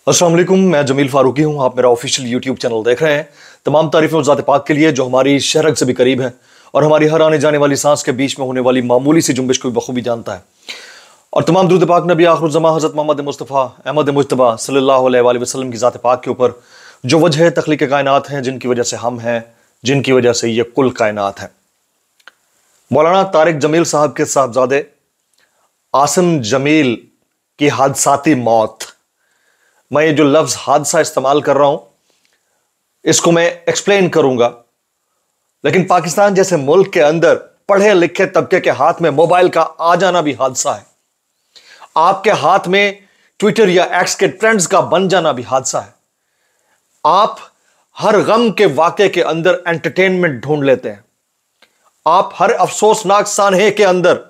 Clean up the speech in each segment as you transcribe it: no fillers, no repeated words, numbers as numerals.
अस्सलाम वालेकुम, मैं जमील फारूकी हूं। आप मेरा ऑफिशियल यूट्यूब चैनल देख रहे हैं। तमाम तारीफें उस ज़ात पाक के लिए जो हमारी शरक से भी करीब है और हमारी हर आने जाने वाली सांस के बीच में होने वाली मामूली सी जुम्बिश को भी बखूबी जानता है। और तमाम दुरूद पाक नबी आखिरुज़्ज़मा हज़रत मोहम्मद मुस्तफ़ा अहमद मुज्तबा सल्लल्लाहु अलैहि वसल्लम की ज़ात पाक के ऊपर जो वजह तख्लीक़ कायनात हैं, जिनकी वजह से हम हैं, जिनकी वजह से ये कुल कायनात है। मौलाना तारिक जमील साहब के साहबजादे आसिम जमील की हादसाती मौत। मैं ये जो लफ्ज हादसा इस्तेमाल कर रहा हूं इसको मैं एक्सप्लेन करूंगा, लेकिन पाकिस्तान जैसे मुल्क के अंदर पढ़े लिखे तबके के हाथ में मोबाइल का आ जाना भी हादसा है। आपके हाथ में ट्विटर या एक्स के ट्रेंड्स का बन जाना भी हादसा है। आप हर गम के वाक़े के अंदर एंटरटेनमेंट ढूंढ लेते हैं। आप हर अफसोसनाक सानहे के अंदर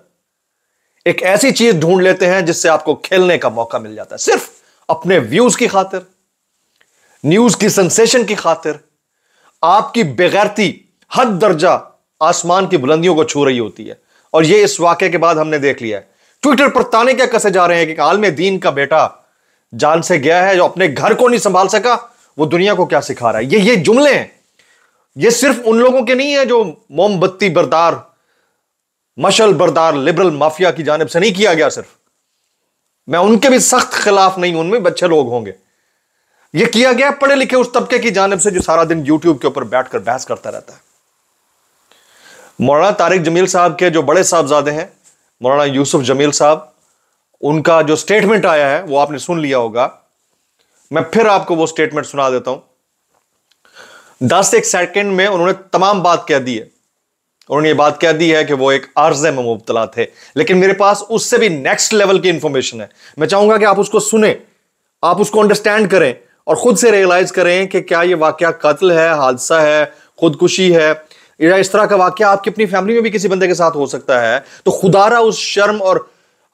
एक ऐसी चीज ढूंढ लेते हैं जिससे आपको खेलने का मौका मिल जाता है, सिर्फ अपने व्यूज की खातिर, न्यूज की सेंसेशन की खातिर। आपकी बेगैरती हद दर्जा आसमान की बुलंदियों को छू रही होती है। और यह इस वाक़े के बाद हमने देख लिया है। ट्विटर पर ताने क्या कसे जा रहे हैं कि आलम दीन का बेटा जान से गया है, जो अपने घर को नहीं संभाल सका वो दुनिया को क्या सिखा रहा है। ये जुमले हैं, ये सिर्फ उन लोगों के नहीं है जो मोमबत्ती बरदार, मशल बरदार लिबरल माफिया की जानिब से नहीं किया गया। सिर्फ मैं उनके भी सख्त खिलाफ नहीं हूं, उनमें अच्छे लोग होंगे। यह किया गया पढ़े लिखे उस तबके की जानिब से जो सारा दिन यूट्यूब के ऊपर बैठकर बहस करता रहता है। मौलाना तारिक जमील साहब के जो बड़े साहबजादे हैं, मौलाना यूसुफ जमील साहब, उनका जो स्टेटमेंट आया है वो आपने सुन लिया होगा। मैं फिर आपको वो स्टेटमेंट सुना देता हूं। 10 एक सेकंड में उन्होंने तमाम बात कह दी है। उन्होंने ये बात कह दी है कि वो एक आर्जे में मुब्तला थे, लेकिन मेरे पास उससे भी नेक्स्ट लेवल की इंफॉर्मेशन है। मैं चाहूंगा कि आप उसको सुने, आप उसको अंडरस्टैंड करें और खुद से रियलाइज करें कि क्या ये वाकया कत्ल है, हादसा है, खुदकुशी है, या इस तरह का वाकया आपकी अपनी फैमिली में भी किसी बंदे के साथ हो सकता है। तो खुदारा उस शर्म और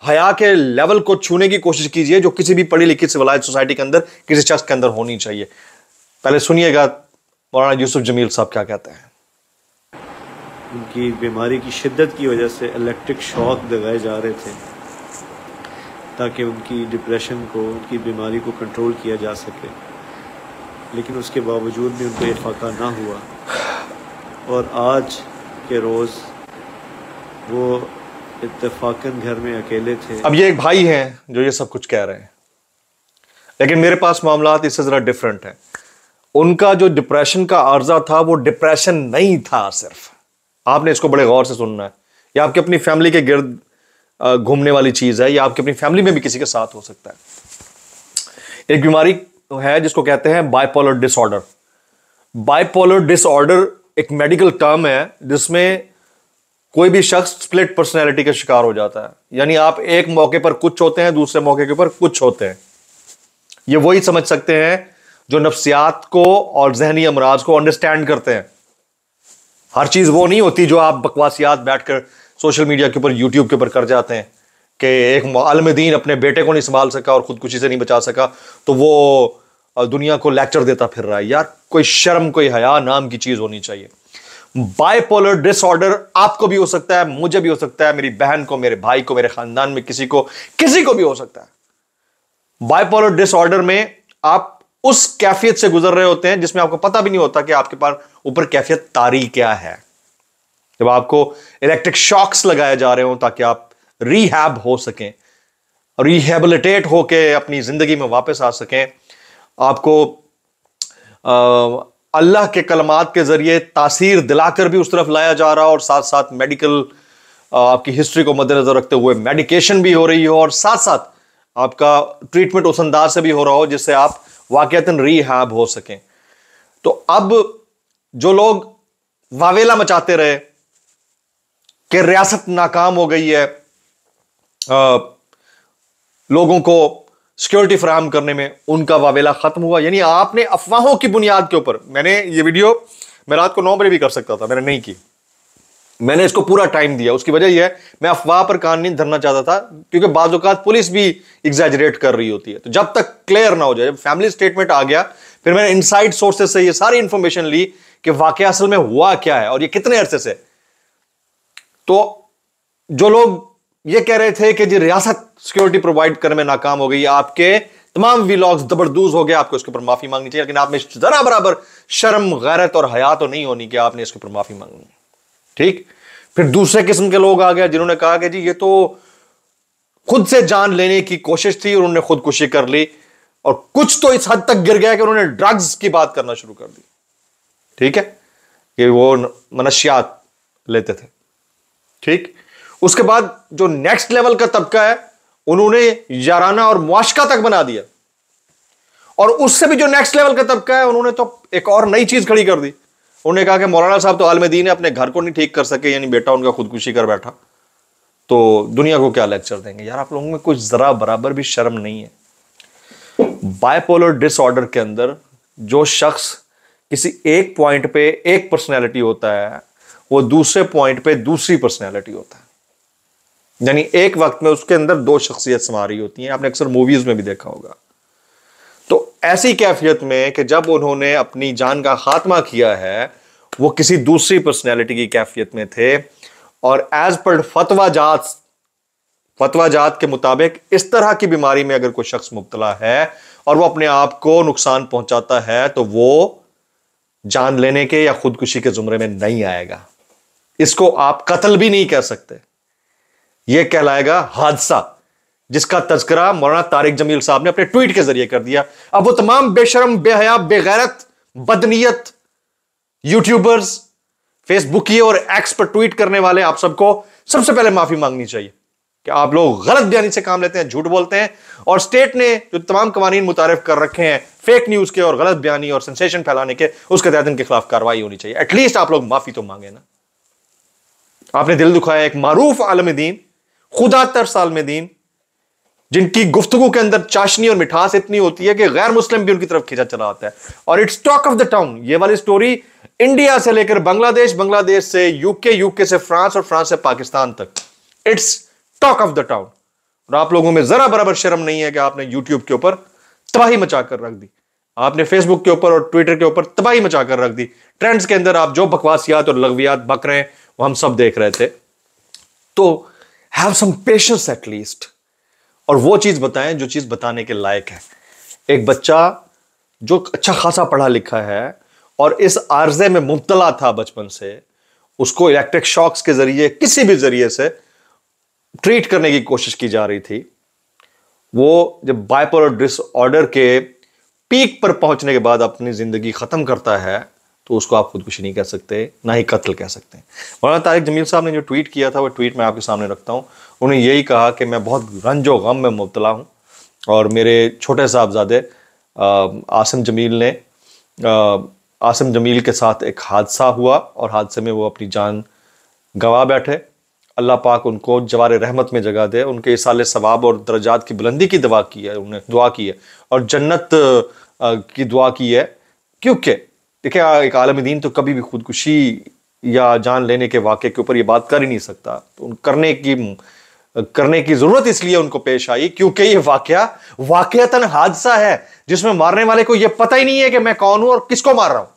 हया के लेवल को छूने की कोशिश कीजिए जो किसी भी पढ़ी लिखी सिविलाइज सोसाइटी के अंदर किसी शख्स के अंदर होनी चाहिए। पहले सुनिएगा मौलाना यूसुफ जमील साहब क्या कहते हैं। उनकी बीमारी की शिद्दत की वजह से इलेक्ट्रिक शॉक लगाए जा रहे थे ताकि उनकी डिप्रेशन को, उनकी बीमारी को कंट्रोल किया जा सके, लेकिन उसके बावजूद भी उनको इफ़ाक़ा ना हुआ। और आज के रोज़ वो इत्तेफ़ाकन घर में अकेले थे। अब ये एक भाई हैं जो ये सब कुछ कह रहे हैं, लेकिन मेरे पास मामलात इससे ज़रा डिफरेंट है। उनका जो डिप्रेशन का आर्जा था वो डिप्रेशन नहीं था। सिर्फ आपने इसको बड़े गौर से सुनना है। या आपकी अपनी फैमिली के गिर्द घूमने वाली चीज है, या आपकी अपनी फैमिली में भी किसी के साथ हो सकता है। एक बीमारी है जिसको कहते हैं बाइपोलर डिसऑर्डर। बाइपोलर डिसऑर्डर एक मेडिकल टर्म है जिसमें कोई भी शख्स स्प्लिट पर्सनैलिटी का शिकार हो जाता है। यानी आप एक मौके पर कुछ होते हैं, दूसरे मौके के ऊपर कुछ होते हैं। ये वही समझ सकते हैं जो नफ्सियात को और जहनी अमराज को अंडरस्टैंड करते हैं। हर चीज वो नहीं होती जो आप बकवासियात बैठकर सोशल मीडिया के ऊपर, यूट्यूब के ऊपर कर जाते हैं कि एक आलिम दीन अपने बेटे को नहीं संभाल सका और खुदकुशी से नहीं बचा सका तो वो दुनिया को लेक्चर देता फिर रहा है। यार कोई शर्म, कोई हया नाम की चीज होनी चाहिए। बाइपोलर डिसऑर्डर आपको भी हो सकता है, मुझे भी हो सकता है, मेरी बहन को, मेरे भाई को, मेरे खानदान में किसी को भी हो सकता है। बाइपोलर डिसऑर्डर में आप उस कैफियत से गुजर रहे होते हैं जिसमें आपको पता भी नहीं होता कि आपके पास ऊपर कैफियत तारी क्या है। जब आपको इलेक्ट्रिक शॉक्स लगाए जा रहे हो ताकि आप रिहैब हो सकें, रिहेबिलिटेट होके अपनी जिंदगी में वापस आ सकें, आपको अल्लाह के कलमात के जरिए तासीर दिलाकर भी उस तरफ लाया जा रहा हो और साथ साथ मेडिकल आपकी हिस्ट्री को मद्देनजर रखते हुए मेडिकेशन भी हो रही हो और साथ साथ आपका ट्रीटमेंट उस अंदाज से भी हो रहा हो जिससे आप वाकईतन रिहैब हो सकें। तो अब जो लोग वावेला मचाते रहे कि रियासत नाकाम हो गई है लोगों को सिक्योरिटी फराहम करने में, उनका वावेला खत्म हुआ। यानी आपने अफवाहों की बुनियाद के ऊपर, मैंने ये वीडियो मैं रात को 9 बजे भी कर सकता था, मैंने नहीं की। मैंने इसको पूरा टाइम दिया। उसकी वजह यह है मैं अफवाह पर कान नहीं धरना चाहता था, क्योंकि बाज़ औक़ात पुलिस भी एग्जैजरेट कर रही होती है। तो जब तक क्लियर ना हो जाए, जब फैमिली स्टेटमेंट आ गया, फिर मैंने इनसाइड सोर्सेज से ये सारी इंफॉर्मेशन ली कि वाकया असल में हुआ क्या है और ये कितने अरसे से। तो जो लोग ये कह रहे थे कि जी रियासत सिक्योरिटी प्रोवाइड करने में नाकाम हो गई, आपके तमाम व्लॉग्स जबरदस्त हो गए, आपको इसके ऊपर माफी मांगनी चाहिए, लेकिन आप में जरा बराबर शर्म, गैरत और हया तो नहीं होनी कि आपने इसके ऊपर माफी मांगनी है। ठीक। फिर दूसरे किस्म के लोग आ गए जिन्होंने कहा कि जी ये तो खुद से जान लेने की कोशिश थी और उन्होंने खुदकुशी कर ली, और कुछ तो इस हद तक गिर गया कि उन्होंने ड्रग्स की बात करना शुरू कर दी। ठीक है, कि वो मनशियात लेते थे। ठीक। उसके बाद जो नेक्स्ट लेवल का तबका है उन्होंने याराना और मुआशका तक बना दिया, और उससे भी जो नेक्स्ट लेवल का तबका है उन्होंने तो एक और नई चीज खड़ी कर दी। उन्होंने कहा कि मौलाना साहब तो आलम दीन है, अपने घर को नहीं ठीक कर सके, यानी बेटा उनका खुदकुशी कर बैठा, तो दुनिया को क्या लेक्चर देंगे। यार आप लोगों में कुछ जरा बराबर भी शर्म नहीं है। बाइपोलर डिसऑर्डर के अंदर जो शख्स किसी एक पॉइंट पे एक पर्सनैलिटी होता है, वो दूसरे पॉइंट पे दूसरी पर्सनैलिटी होता है, यानी एक वक्त में उसके अंदर दो शख्सियत समा रही होती हैं। आपने अक्सर मूवीज में भी देखा होगा। तो ऐसी कैफियत में कि जब उन्होंने अपनी जान का खात्मा किया है, वो किसी दूसरी पर्सनैलिटी की कैफियत में थे, और एज पर फतवा जात के मुताबिक इस तरह की बीमारी में अगर कोई शख्स मुब्तला है और वो अपने आप को नुकसान पहुंचाता है, तो वो जान लेने के या खुदकुशी के जुमरे में नहीं आएगा। इसको आप कत्ल भी नहीं कह सकते, यह कहलाएगा हादसा, जिसका तज़किरा मौलाना तारिक जमील साहब ने अपने ट्वीट के जरिए कर दिया। अब वो तमाम बेशरम, बेहया, बेगैरत, बदनीयत यूट्यूबर्स, फेसबुकी और एक्स पर ट्वीट करने वाले, आप सबको सबसे पहले माफी मांगनी चाहिए कि आप लोग गलत बयानी से काम लेते हैं, झूठ बोलते हैं, और स्टेट ने जो तमाम कवानीन मुतारिफ कर रखे हैं फेक न्यूज के और गलत बयानी और सेंसेशन फैलाने के, उसके तहत इनके खिलाफ कार्रवाई होनी चाहिए। एटलीस्ट आप लोग माफी तो मांगे ना। आपने दिल दुखाया एक मारूफ आलम दीन, खुदा तर्स आलम दीन, जिनकी गुफ्तगू के अंदर चाशनी और मिठास इतनी होती है कि गैर मुस्लिम भी उनकी तरफ खींचा चला आता है। और it's talk of the town, ये वाली स्टोरी इंडिया से लेकर बांग्लादेश, बांग्लादेश से यूके, यूके से फ्रांस और फ्रांस से पाकिस्तान तक, it's talk of the town. और आप लोगों में जरा बराबर शर्म नहीं है कि आपने यूट्यूब के ऊपर तबाही मचाकर रख दी, आपने फेसबुक के ऊपर और ट्विटर के ऊपर तबाही मचाकर रख दी। ट्रेंड्स के अंदर आप जो बकवासियात और लगवियात बक रहे हैं वो हम सब देख रहे थे। तो हैव सम पेशेंस एटलीस्ट, और वो चीज बताएं जो चीज बताने के लायक है। एक बच्चा जो अच्छा खासा पढ़ा लिखा है और इस आर्जे में मुब्तला था बचपन से, उसको इलेक्ट्रिक शॉक्स के जरिए किसी भी जरिए से ट्रीट करने की कोशिश की जा रही थी। वो जब बाइपोलर डिसऑर्डर के पीक पर पहुंचने के बाद अपनी जिंदगी खत्म करता है, तो उसको आप खुदकुशी नहीं कह सकते, ना ही कत्ल कह सकते। मौलाना तारिक जमील साहब ने जो ट्वीट किया था, वो ट्वीट मैं आपके सामने रखता हूँ। उन्होंने यही कहा कि मैं बहुत रंजो गम में मुब्तला हूँ, और मेरे छोटे साहबजादे आसिम जमील के साथ एक हादसा हुआ, और हादसे में वो अपनी जान गंवा बैठे। अल्लाह पाक उनको जवार रहमत में जगह दे, उनके इसाले सवाब और दर्जात की बुलंदी की दुआ की है, उन्हें दुआ की है, और जन्नत की दुआ की है। क्योंकि देखिए, एक आलम दीन तो कभी भी खुदकुशी या जान लेने के वाक़े के ऊपर ये बात कर ही नहीं सकता। तो करने की जरूरत इसलिए उनको पेश आई क्योंकि ये वाकयातन हादसा है, जिसमें मारने वाले को यह पता ही नहीं है कि मैं कौन हूं और किसको मार रहा हूं।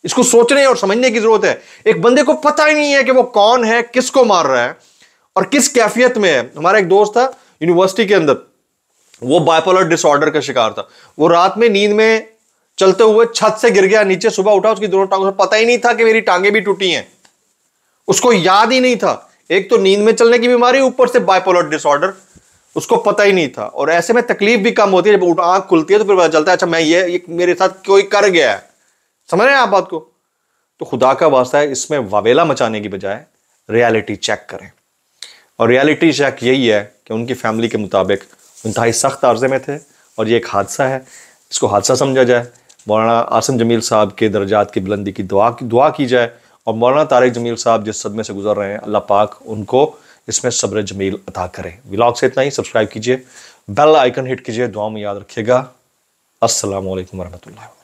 इसको सोचने और समझने की जरूरत है। एक बंदे को पता ही नहीं है कि वो कौन है, किसको मार रहा है और किस कैफियत में है। हमारा एक दोस्त था यूनिवर्सिटी के अंदर, वो बाइपोलर डिसऑर्डर का शिकार था। वो रात में नींद में चलते हुए छत से गिर गया नीचे, सुबह उठा, उसकी दोनों टांगों से पता ही नहीं था कि मेरी टांगें भी टूटी हैं, उसको याद ही नहीं था। एक तो नींद में चलने की बीमारी, ऊपर से बाइपोलर डिसऑर्डर, उसको पता ही नहीं था। और ऐसे में तकलीफ भी कम होती है, जब आंख खुलती है तो फिर पता चलता है अच्छा मैं ये मेरे साथ कोई कर गया है। समझ रहे हैं आप बात को? तो खुदा का वास्ता है, इसमें वावेला मचाने की बजाय रियलिटी चेक करें। और रियलिटी चेक यही है कि उनकी फैमिली के मुताबिक इंतहाई सख्त अर्जे में थे और ये एक हादसा है, इसको हादसा समझा जाए। मौलाना आसिम जमील साहब के दर्जात की बुलंदी की दुआ की जाए, और मौलाना तारिक जमील साहब जिस सदमे से गुजर रहे हैं, अल्लाह पाक उनको इसमें सब्र जमील अता करें। व्लॉग से इतना ही। सब्सक्राइब कीजिए, बेल आइकन हिट कीजिए, दुआ में याद रखिएगा। अस्सलामु अलैकुम वरहमतुल्लाह।